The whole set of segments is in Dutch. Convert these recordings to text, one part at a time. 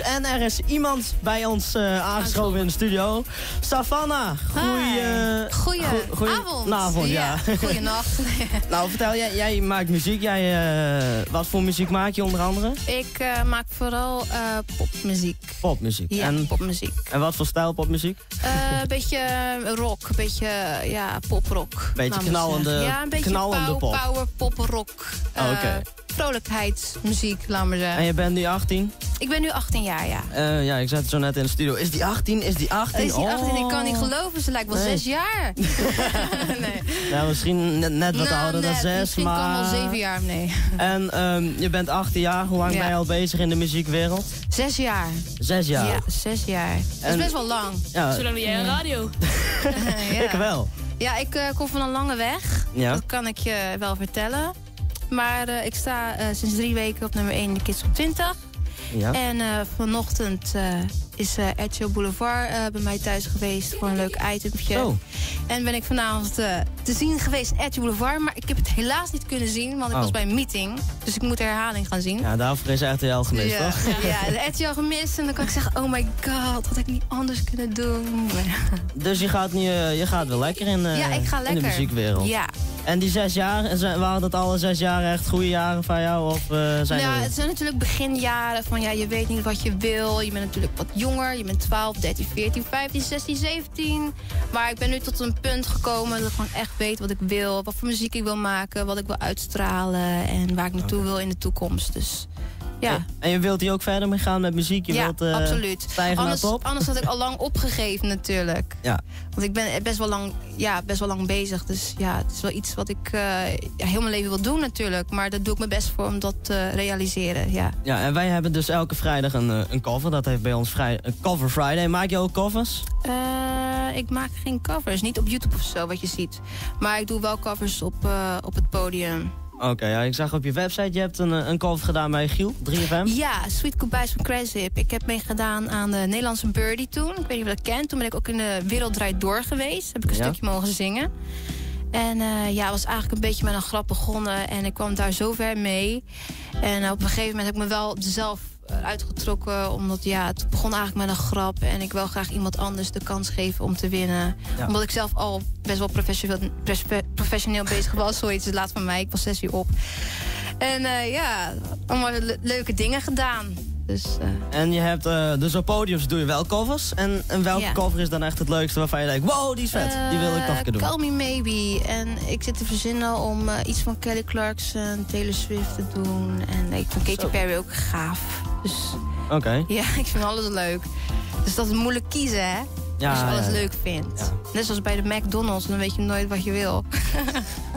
En er is iemand bij ons aangeschoven in de studio. Savannah, goedenavond. Ja. Goedenacht. Nou, vertel, jij maakt muziek. Wat voor muziek maak je onder andere? Ik maak vooral popmuziek. Popmuziek? Ja, popmuziek. En wat voor stijl popmuziek? Een beetje rock, een beetje poprock. Beetje knallende, ja, een beetje power pop rock. Oké. Vrolijkheidsmuziek, laat maar zeggen. En je bent nu 18? Ik ben nu 18 jaar, ja. Ja, ik zat zo net in de studio. Is die 18? Is die 18? Is die 18? Ik kan niet geloven, ze lijkt wel 6 jaar. Nee. Ja, misschien net wat ouder dan 6, misschien maar... kan wel 7 jaar, nee. En je bent 18 jaar. Hoe lang ben je al bezig in de muziekwereld? 6 jaar. 6 jaar? Ja, 6 jaar. Dat is best wel lang. Ja. Zolang ben jij een radio. Ja. Ik wel. Ja, ik kom van een lange weg. Ja. Dat kan ik je wel vertellen. Maar ik sta sinds 3 weken op nummer 1 in de Kids Top 20. Ja. En vanochtend is Etio Boulevard bij mij thuis geweest voor een leuk itempje. Zo. En ben ik vanavond te zien geweest in Etio Boulevard. Maar ik heb het helaas niet kunnen zien, want ik was bij een meeting. Dus ik moet de herhaling gaan zien. Ja, daarvoor is RTL gemist, toch? Ja, de Etio gemist. En dan kan ik zeggen, oh my god, had ik niet anders kunnen doen. Dus je gaat wel lekker in, ik ga lekker in de muziekwereld. Ja. En die 6 jaar, waren dat alle 6 jaar echt goede jaren van jou? Of zijn het zijn natuurlijk beginjaren van je weet niet wat je wil. Je bent natuurlijk wat jonger, je bent 12, 13, 14, 15, 16, 17. Maar ik ben nu tot een punt gekomen dat ik gewoon echt weet wat ik wil. Wat voor muziek ik wil maken, wat ik wil uitstralen en waar ik naartoe wil in de toekomst. Dus ja. En je wilt hier ook verder mee gaan met muziek? Je wilt absoluut. Stijgen naar top? Anders had ik al lang opgegeven natuurlijk. Ja. Want ik ben best wel lang bezig. Dus ja, het is wel iets wat ik heel mijn leven wil doen natuurlijk. Maar daar doe ik mijn best voor om dat te realiseren. Ja. Ja, en wij hebben dus elke vrijdag een cover. Dat heeft bij ons een Cover Friday. Maak je ook covers? Ik maak geen covers. Niet op YouTube of zo, wat je ziet. Maar ik doe wel covers op het podium. Oké, ja, ik zag op je website, je hebt een cover gedaan bij Giel, 3FM. Ja, Sweet Goodbyes van Crazyhip. Ik heb meegedaan aan de Nederlandse Birdie toen. Ik weet niet of je dat kent. Toen ben ik ook in de Wereld Draait Door geweest. Heb ik een stukje mogen zingen. En het was eigenlijk een beetje met een grap begonnen. En ik kwam daar zo ver mee. En op een gegeven moment heb ik me wel zelf uitgetrokken. Omdat het begon eigenlijk met een grap. En ik wil graag iemand anders de kans geven om te winnen. Ja. Omdat ik zelf al best wel professioneel bezig was. Zoiets is laat van mij. Ik was 6 uur op. En allemaal leuke dingen gedaan. Dus, En je hebt, dus op podiums doe je wel covers. En welke cover is dan echt het leukste waarvan je denkt, wow, die is vet. Die wil ik toch een keer doen. Call Me Maybe. En ik zit te verzinnen om iets van Kelly Clarkson, Taylor Swift te doen. En ik vind Katy Perry ook gaaf. Dus ja, ik vind alles leuk. Dus dat is moeilijk kiezen, hè? Ja, als je alles leuk vindt. Ja. Net zoals bij de McDonald's, dan weet je nooit wat je wil.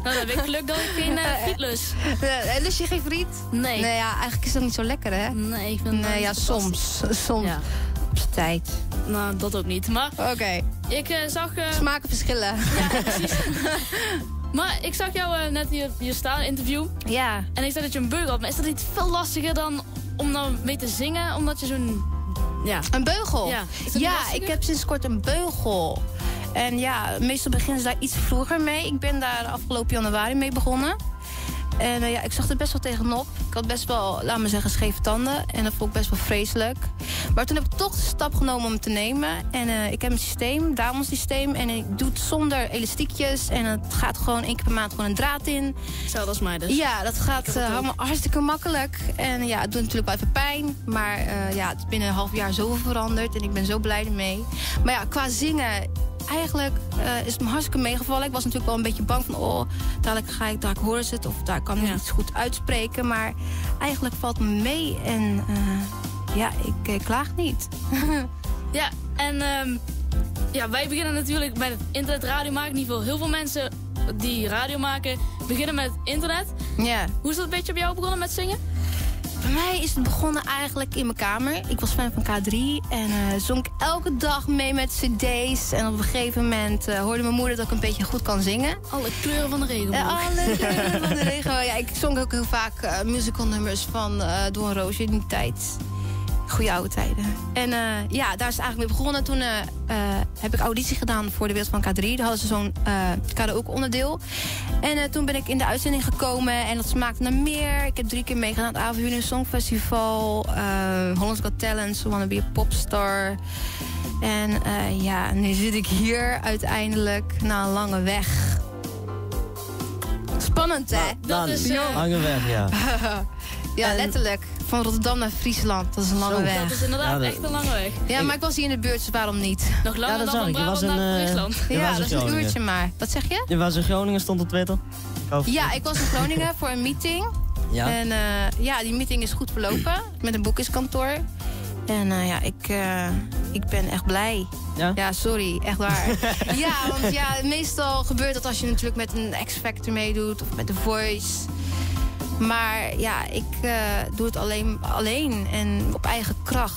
Nou, dan heb ik geluk dat ik geen friet lus. Lust je geen friet? Nee. Nee, eigenlijk is dat niet zo lekker, hè? Nee, ik vind soms. Ja. Op z'n tijd. Nou, dat ook niet. Maar ik zag... Smaken verschillen. Ja, precies. Maar ik zag jou net hier staan, in interview. Ja. En ik zag dat je een beugel had. Maar is dat niet veel lastiger dan om dan mee te zingen? Omdat je zo'n... Ja. Een beugel? Ja, ik heb sinds kort een beugel. En meestal beginnen ze daar iets vroeger mee. Ik ben daar afgelopen januari mee begonnen. En ik zag er best wel tegenop. Ik had best wel, laat me zeggen, scheve tanden. En dat vond ik best wel vreselijk. Maar toen heb ik toch de stap genomen om hem te nemen. En ik heb een systeem, Damon systeem. En ik doe het zonder elastiekjes. En het gaat gewoon 1 keer per maand gewoon een draad in. Hetzelfde als mij dus. Ja, dat gaat allemaal hartstikke makkelijk. En het doet natuurlijk wel even pijn. Maar het is binnen een half jaar zoveel veranderd. En ik ben zo blij ermee. Maar qua zingen... Eigenlijk is het me hartstikke meegevallen. Ik was natuurlijk wel een beetje bang van... dadelijk horen ze het of daar kan ik niet goed uitspreken. Maar eigenlijk valt me mee en ik klaag niet. Ja, en wij beginnen natuurlijk met het internetradio maken. In ieder geval heel veel mensen die radio maken beginnen met internet. Ja. Hoe is dat een beetje op jou begonnen met zingen? Bij mij is het begonnen eigenlijk in mijn kamer. Ik was fan van K3 en zong ik elke dag mee met cd's. En op een gegeven moment hoorde mijn moeder dat ik een beetje goed kan zingen. Alle kleuren van de regenboog. Alle kleuren van de regenboog. Ja, ik zong ook heel vaak musicalnummers van Doorn Roosje in die tijd. Goeie oude tijden. En ja, daar is het eigenlijk mee begonnen. Toen heb ik auditie gedaan voor de Wereld van K3. Daar hadden ze zo'n karaoke-onderdeel. En toen ben ik in de uitzending gekomen. En dat smaakte naar meer. Ik heb 3 keer meegedaan aan het Avenue Songfestival. Holland's Got Talent, Wanna Be a Popstar. En ja, nu zit ik hier uiteindelijk na een lange weg. Spannend, hè? Dat is lange weg, ja. Ja, letterlijk. Van Rotterdam naar Friesland. Dat is een lange weg. Dat is inderdaad echt een lange weg. Ja, maar ik was hier in de buurt, dus waarom niet? Nog langer dan van Brabant naar Friesland. Ja, dat is een uurtje maar. Wat zeg je? Je was in Groningen, stond op Twitter. Ja, ik was in Groningen voor een meeting. Ja. En ja, die meeting is goed verlopen. Met een boekingskantoor. En ja, ik ben echt blij. Ja? Ja, sorry, echt waar. Ja, want ja, meestal gebeurt dat als je natuurlijk met een X-Factor meedoet of met The Voice. Maar ja, ik doe het alleen en op eigen kracht.